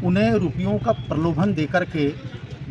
उन्हें रुपयों का प्रलोभन देकर के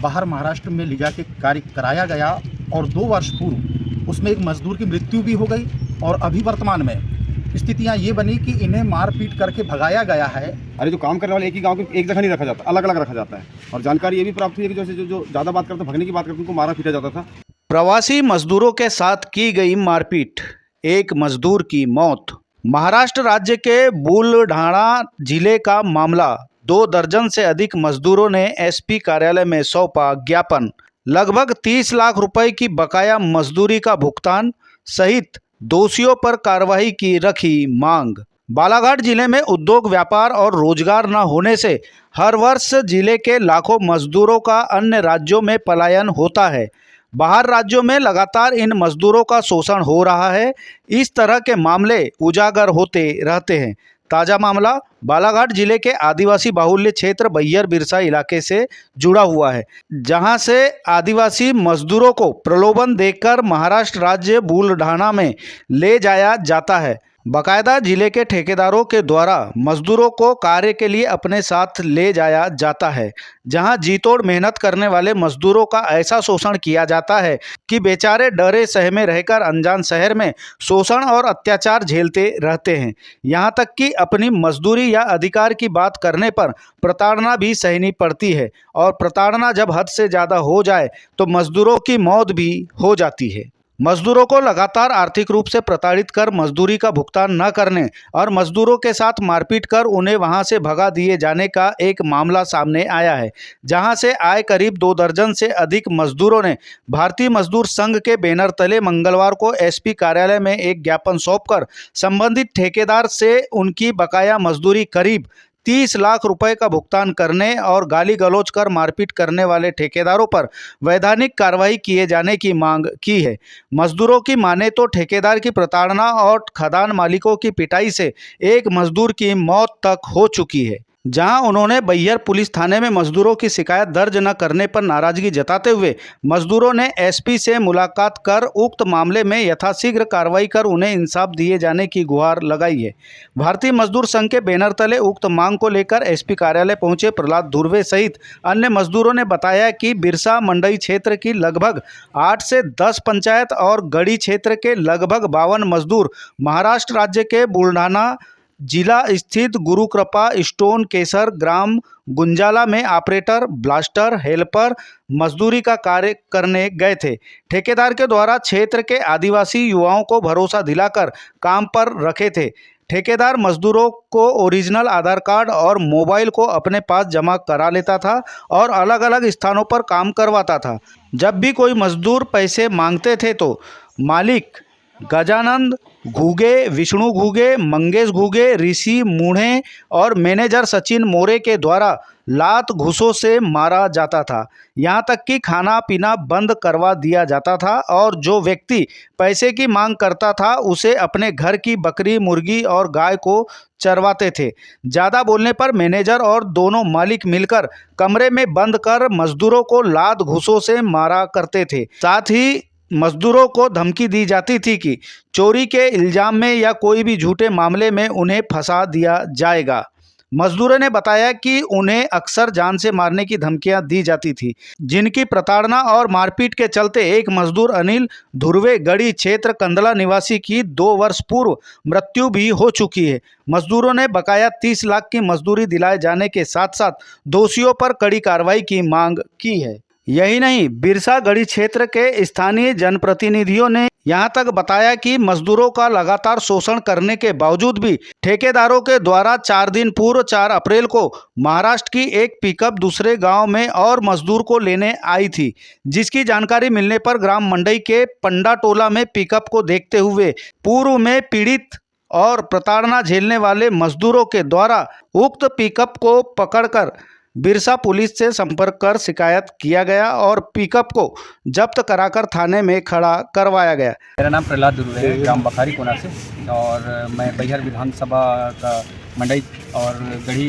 बाहर महाराष्ट्र में ले जाके कार्य कराया गया और 2 वर्ष पूर्व उसमें एक मजदूर की मृत्यु भी हो गई। और अभी वर्तमान में स्थितियां ये बनी कि इन्हें मारपीट करके भगाया गया है। अरे जो काम करने वाले एक ही गांव के एक जगह नहीं रखा जाता, अलग अलग रखा जाता है। और जानकारी ये भी प्राप्त हुई है कि जैसे जो ज़्यादा बात करते, भगने की बात करते, उनको मारा पीटा जाता था। प्रवासी मजदूरों के साथ की गई मारपीट, एक मजदूर की मौत। महाराष्ट्र राज्य के बुलढाणा जिले का मामला। 2 दर्जन से अधिक मजदूरों ने एसपी कार्यालय में सौंपा ज्ञापन। लगभग 30 लाख रुपए की बकाया मजदूरी का भुगतान सहित दोषियों पर कार्रवाई की रखी मांग। बालाघाट जिले में उद्योग, व्यापार और रोजगार न होने से हर वर्ष जिले के लाखों मजदूरों का अन्य राज्यों में पलायन होता है। बाहर राज्यों में लगातार इन मजदूरों का शोषण हो रहा है। इस तरह के मामले उजागर होते रहते हैं। ताज़ा मामला बालाघाट जिले के आदिवासी बाहुल्य क्षेत्र बैहर बिरसा इलाके से जुड़ा हुआ है, जहां से आदिवासी मजदूरों को प्रलोभन देकर महाराष्ट्र राज्य बुलढाणा में ले जाया जाता है। बाकायदा जिले के ठेकेदारों के द्वारा मजदूरों को कार्य के लिए अपने साथ ले जाया जाता है, जहां जी तोड़ मेहनत करने वाले मजदूरों का ऐसा शोषण किया जाता है कि बेचारे डरे सहमे रहकर अनजान शहर में शोषण और अत्याचार झेलते रहते हैं। यहां तक कि अपनी मजदूरी या अधिकार की बात करने पर प्रताड़ना भी सहनी पड़ती है, और प्रताड़ना जब हद से ज़्यादा हो जाए तो मजदूरों की मौत भी हो जाती है। मजदूरों को लगातार आर्थिक रूप से प्रताड़ित कर मजदूरी का भुगतान न करने और मजदूरों के साथ मारपीट कर उन्हें वहां से भगा दिए जाने का एक मामला सामने आया है, जहां से आए करीब 2 दर्जन से अधिक मजदूरों ने भारतीय मजदूर संघ के बैनर तले मंगलवार को एसपी कार्यालय में एक ज्ञापन सौंपकर संबंधित ठेकेदार से उनकी बकाया मजदूरी करीब 30 लाख रुपए का भुगतान करने और गाली गलौज कर मारपीट करने वाले ठेकेदारों पर वैधानिक कार्रवाई किए जाने की मांग की है। मजदूरों की माने तो ठेकेदार की प्रताड़ना और खदान मालिकों की पिटाई से एक मजदूर की मौत तक हो चुकी है, जहां उन्होंने बैहर पुलिस थाने में मजदूरों की शिकायत दर्ज न करने पर नाराजगी जताते हुए मजदूरों ने एसपी से मुलाकात कर उक्त मामले में यथाशीघ्र कार्रवाई कर उन्हें इंसाफ दिए जाने की गुहार लगाई है। भारतीय मजदूर संघ के बैनर तले उक्त मांग को लेकर एसपी कार्यालय पहुंचे प्रहलाद धुर्वे सहित अन्य मजदूरों ने बताया कि बिरसा मंडई क्षेत्र की लगभग 8 से 10 पंचायत और गढ़ी क्षेत्र के लगभग 52 मजदूर महाराष्ट्र राज्य के बुलढाणा जिला स्थित गुरुकृपा स्टोन केसर ग्राम गुंजाला में ऑपरेटर, ब्लास्टर, हेल्पर मजदूरी का कार्य करने गए थे। ठेकेदार के द्वारा क्षेत्र के आदिवासी युवाओं को भरोसा दिलाकर काम पर रखे थे। ठेकेदार मजदूरों को ओरिजिनल आधार कार्ड और मोबाइल को अपने पास जमा करा लेता था और अलग अलग स्थानों पर काम करवाता था। जब भी कोई मजदूर पैसे मांगते थे तो मालिक गजानंद घुगे, विष्णु घुगे, मंगेश घुगे, ऋषि मूढ़े और मैनेजर सचिन मोरे के द्वारा लात घूसों से मारा जाता था। यहाँ तक कि खाना पीना बंद करवा दिया जाता था और जो व्यक्ति पैसे की मांग करता था उसे अपने घर की बकरी, मुर्गी और गाय को चरवाते थे। ज़्यादा बोलने पर मैनेजर और दोनों मालिक मिलकर कमरे में बंद कर मजदूरों को लात घूसों से मारा करते थे। साथ ही मजदूरों को धमकी दी जाती थी कि चोरी के इल्जाम में या कोई भी झूठे मामले में उन्हें फंसा दिया जाएगा। मजदूरों ने बताया कि उन्हें अक्सर जान से मारने की धमकियां दी जाती थी, जिनकी प्रताड़ना और मारपीट के चलते एक मजदूर अनिल धुर्वे गढ़ी क्षेत्र कंदला निवासी की 2 वर्ष पूर्व मृत्यु भी हो चुकी है। मजदूरों ने बकाया 30 लाख की मजदूरी दिलाए जाने के साथ साथ दोषियों पर कड़ी कार्रवाई की मांग की है। यही नहीं, बिरसा गढ़ी क्षेत्र के स्थानीय जनप्रतिनिधियों ने यहां तक बताया कि मजदूरों का लगातार शोषण करने के बावजूद भी ठेकेदारों के द्वारा 4 दिन पूर्व 4 अप्रैल को महाराष्ट्र की एक पिकअप दूसरे गांव में और मजदूर को लेने आई थी, जिसकी जानकारी मिलने पर ग्राम मंडई के पंडा टोला में पिकअप को देखते हुए पूर्व में पीड़ित और प्रताड़ना झेलने वाले मजदूरों के द्वारा उक्त पिकअप को पकड़कर बिरसा पुलिस से संपर्क कर शिकायत किया गया और पिकअप को जब्त कराकर थाने में खड़ा करवाया गया। मेरा नाम प्रहलाद धुर्वे है, ग्राम बखारी कोना से, और मैं बैहर विधानसभा का मंडई और गढ़ी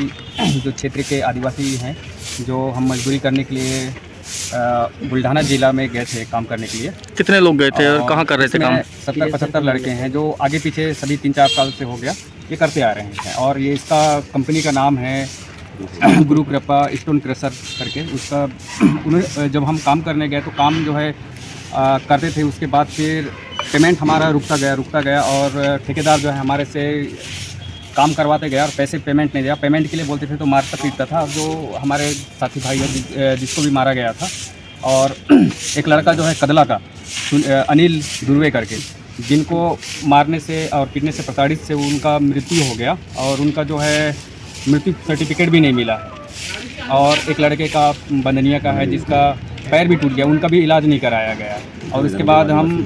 जो क्षेत्र के आदिवासी हैं, जो हम मजदूरी करने के लिए बुल्ढाना जिला में गए थे काम करने के लिए। कितने लोग गए थे और कहाँ कर रहे थे काम? 70-75 लड़के हैं जो आगे पीछे सभी 3-4 साल से हो गया ये करते आ रहे हैं। और ये इसका कंपनी का नाम है गुरु कृपा स्टोन क्रशर करके उसका उन्हें जब हम काम करने गए तो काम जो है करते थे, उसके बाद फिर पेमेंट हमारा रुकता गया और ठेकेदार जो है हमारे से काम करवाते गया और पैसे पेमेंट नहीं दिया। पेमेंट के लिए बोलते थे तो मारता पीटता था। और जो हमारे साथी भाई है जिसको भी मारा गया था, और एक लड़का जो है कदला का अनिल दुर्वे करके, जिनको मारने से और पीटने से प्रताड़ित से उनका मृत्यु हो गया और उनका जो है मृत्यु सर्टिफिकेट भी नहीं मिला। और एक लड़के का बंदनिया का है जिसका पैर भी टूट गया, उनका भी इलाज नहीं कराया गया। और उसके बाद हम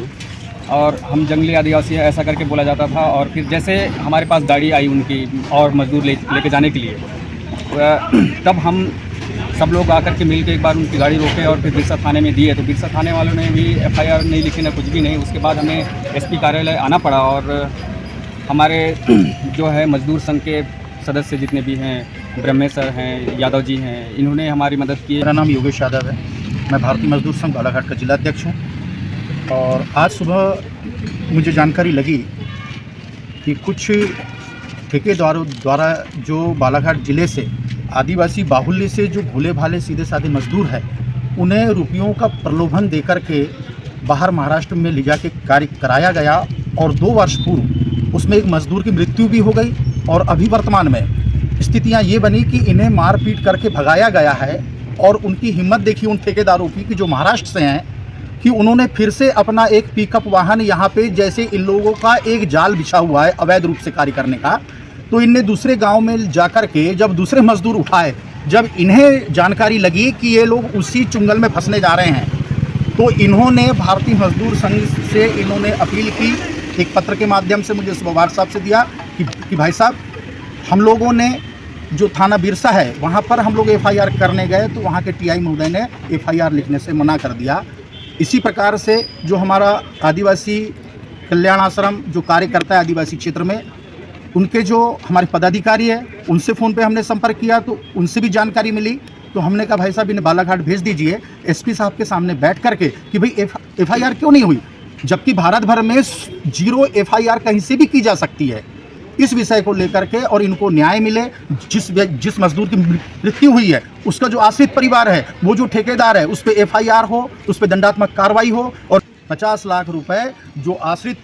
जंगली आदिवासी हैं ऐसा करके बोला जाता था। और फिर जैसे हमारे पास गाड़ी आई उनकी और मजदूर लेके जाने के लिए, तब हम सब लोग आकर के मिल के एक बार उनकी गाड़ी रोके और फिर बिरसा थाने में दिए। तो बिरसा थाने वालों ने भी FIR नहीं लिखी, ना कुछ भी नहीं। उसके बाद हमें SP कार्यालय आना पड़ा और हमारे जो है मजदूर संघ के सदस्य जितने भी हैं, ब्रह्मेश सर हैं, यादव जी हैं, इन्होंने हमारी मदद की। मेरा नाम योगेश यादव है, मैं भारतीय मजदूर संघ बालाघाट का जिला अध्यक्ष हूँ। और आज सुबह मुझे जानकारी लगी कि कुछ ठेकेदारों द्वारा जो बालाघाट ज़िले से आदिवासी बाहुल्य से जो भोले भाले सीधे साधे मजदूर हैं, उन्हें रुपयों का प्रलोभन देकर के बाहर महाराष्ट्र में ले जाके कार्य कराया गया। और 2 वर्ष पूर्व उसमें एक मजदूर की मृत्यु भी हो गई। और अभी वर्तमान में स्थितियां ये बनी कि इन्हें मार पीट करके भगाया गया है। और उनकी हिम्मत देखी उन ठेकेदारों की कि जो महाराष्ट्र से हैं, कि उन्होंने फिर से अपना एक पिकअप वाहन यहाँ पे, जैसे इन लोगों का एक जाल बिछा हुआ है अवैध रूप से कार्य करने का, तो इनने दूसरे गांव में जाकर के जब दूसरे मजदूर उठाए, जब इन्हें जानकारी लगी कि ये लोग उसी चुंगल में फंसने जा रहे हैं, तो इन्होंने भारतीय मजदूर संघ से इन्होंने अपील की, एक पत्र के माध्यम से मुझे सुबह व्हाट्सएप से दिया कि भाई साहब, हम लोगों ने जो थाना बिरसा है वहाँ पर हम लोग FIR करने गए तो वहाँ के TI महोदय ने FIR लिखने से मना कर दिया। इसी प्रकार से जो हमारा आदिवासी कल्याण आश्रम जो कार्य करता है आदिवासी क्षेत्र में, उनके जो हमारे पदाधिकारी है उनसे फ़ोन पे हमने संपर्क किया तो उनसे भी जानकारी मिली। तो हमने कहा भाई साहब इन्हें बालाघाट भेज दीजिए SP साहब के सामने बैठ करके कि भाई FIR क्यों नहीं हुई, जबकि भारत भर में 0 FIR कहीं से भी की जा सकती है। इस विषय को लेकर के और इनको न्याय मिले, जिस मजदूर की मृत्यु हुई है उसका जो आश्रित परिवार है, वो जो ठेकेदार है, उस पर FIR हो, उस पर दंडात्मक कार्रवाई हो और 50 लाख रुपए जो आश्रित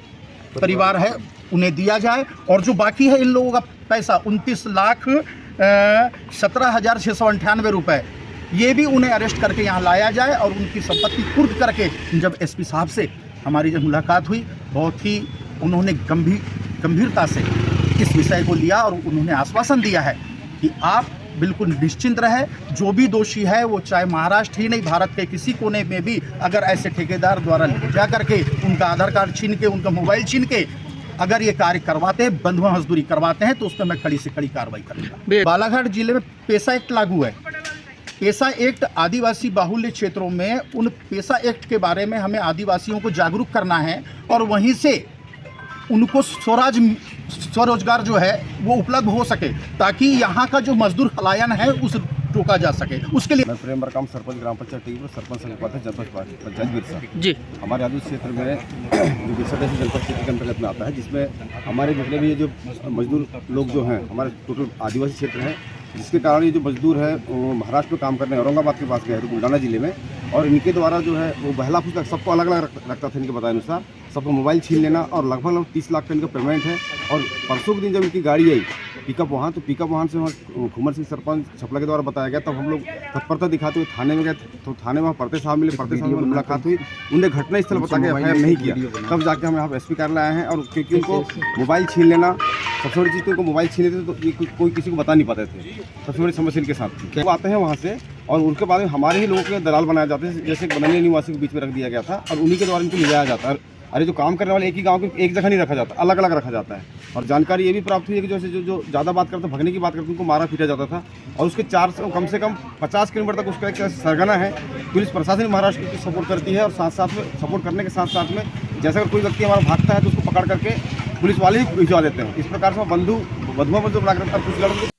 परिवार है उन्हें दिया जाए। और जो बाकी है इन लोगों का पैसा 29,17,698 रुपये, ये भी उन्हें अरेस्ट करके यहाँ लाया जाए और उनकी संपत्ति कुर्द करके। जब SP साहब से हमारी जब मुलाकात हुई, बहुत ही उन्होंने गंभीरता से इस विषय को लिया और उन्होंने आश्वासन दिया है कि आप बिल्कुल निश्चिंत रहे, जो भी दोषी है वो चाहे महाराष्ट्र ही नहीं भारत के किसी कोने में भी अगर ऐसे ठेकेदार द्वारा ले जा करके उनका आधार कार्ड छीन के, उनका मोबाइल छीन के अगर ये कार्य करवाते हैं, बंधुआ मजदूरी करवाते हैं, तो उस पर मैं कड़ी से कड़ी कार्रवाई करूँगा। बालाघाट जिले में पेशा एक्ट लागू है। पेशा एक्ट आदिवासी बाहुल्य क्षेत्रों में, उन पेशा एक्ट के बारे में हमें आदिवासियों को जागरूक करना है और वहीं से उनको स्वरोजगार जो है वो उपलब्ध हो सके, ताकि यहाँ का जो मजदूर पलायन है उस रोका जा सके। उसके लिए मैं प्रेम बरकाम, सरपंच ग्राम पंचायत टीम सरपंच संघ उपाध्यक्ष जनपद पंचायत बिरसा जी। हमारे आदिवासी क्षेत्र में जो बिरसा जनपद क्षेत्र के अंतर्गत में आता है, जिसमें हमारे जितने भी जो मजदूर लोग जो हैं, हमारे टोटल आदिवासी क्षेत्र हैं, जिसके कारण ये जो मजदूर है महाराष्ट्र में काम करने औरंगाबाद के पास गए बुलढाना जिले में, और इनके द्वारा जो है वो बहला फुसला सबको अलग अलग रखता था। इनके बताए अनुसार सबको मोबाइल छीन लेना और लगभग 30 लाख का इनका पेमेंट है। और परसों के दिन जब इनकी गाड़ी आई पिकअप वहाँ, तो पिकअप वहाँ से वहाँ घुमर सिंह सरपंच छपला के द्वारा बताया गया। तब हम लोग तत्परता दिखाते हुए थाने में गए, तो थाने में पर्ते साहब मिले, पर्ते साहब में मुलाकात हुई, उन्हें घटना स्थल बता के FIR नहीं किया। तब जाके हम यहाँ SP कार्यालय आए हैं। और क्योंकि उनको मोबाइल छीन लेना सबसे बड़ी चीज़, तो उनको मोबाइल छीन लेते तो ये कोई किसी को बता नहीं पाते थे। सबसे बड़ी समस्या इनके साथ थी। वो आते हैं वहाँ से और उनके बाद में हमारे ही लोगों के दलाल बनाए जाते हैं, जैसे बदनिया निवासी के बीच में रख दिया गया था और उन्हीं के द्वारा इनको ले जाया जाता है। अरे जो काम करने वाले एक ही गांव के एक जगह नहीं रखा जाता, अलग अलग रखा जाता है। और जानकारी ये भी प्राप्त हुई है कि जैसे जो ज़्यादा बात करते, भगने की बात करते, उनको मारा पीटा जाता था। और उसके कम से कम 50 किलोमीटर तक उसका एक सरगना है। पुलिस प्रशासन महाराष्ट्र की सपोर्ट करती है और साथ साथ में सपोर्ट करने के साथ साथ में जैसे अगर कोई व्यक्ति हमारा भागता है तो उसको पकड़ करके पुलिस वाले ही भिजवा देते हैं। इस प्रकार से बंधुआ बना कर कुछ